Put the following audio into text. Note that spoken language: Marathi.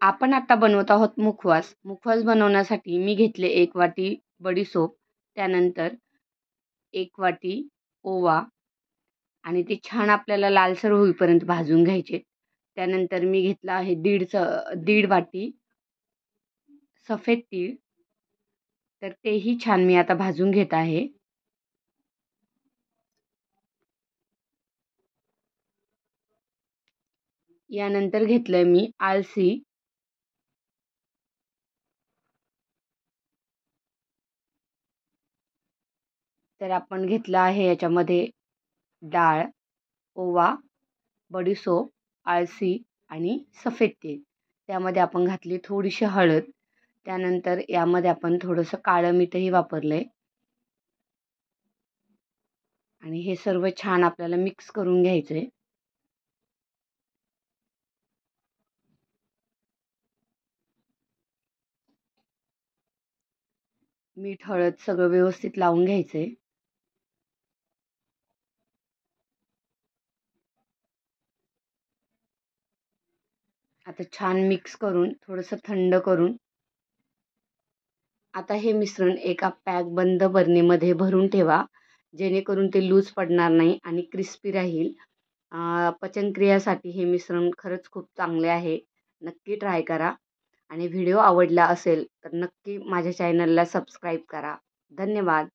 आपण आता बनवत आहोत मुखवास. मुखवास बनवण्यासाठी मी घेतले 1 वाटी बडीशोप, त्यानंतर 1 वाटी ओवा आणि ते छान आपल्याला लालसर होईपर्यंत भाजून घ्यायचे. त्यानंतर मी घेतला आहे दीड वाटी सफेद तीळ, तर तेही छान मी आता भाजून घेत आहे. यानंतर घेतलंय मी आळसी, तर आपण घेतलं आहे याच्यामध्ये डाळ, ओवा, बडीशोप, आळसी आणि सफेद तीळ. त्यामध्ये आपण घातली थोडीशी हळद. त्यानंतर यामध्ये आपण थोडंसं काळं मीठही वापरलंय आणि हे सर्व छान आपल्याला मिक्स करून घ्यायचं आहे. मीठ, हळद सगळं व्यवस्थित लावून घ्यायचं आहे. आता छान मिक्स करून थोडंसं थंड करून आता हे मिश्रण एका पॅक बंद बरणीमध्ये भरून ठेवा, जेणेकरून ते लूज पडणार नाही आणि क्रिस्पी राहील. पचनक्रियासाठी हे मिश्रण खरंच खूप चांगले आहे. नक्की ट्राय करा आणि व्हिडिओ आवडला असेल तर नक्की माझ्या चॅनलला सबस्क्राईब करा. धन्यवाद.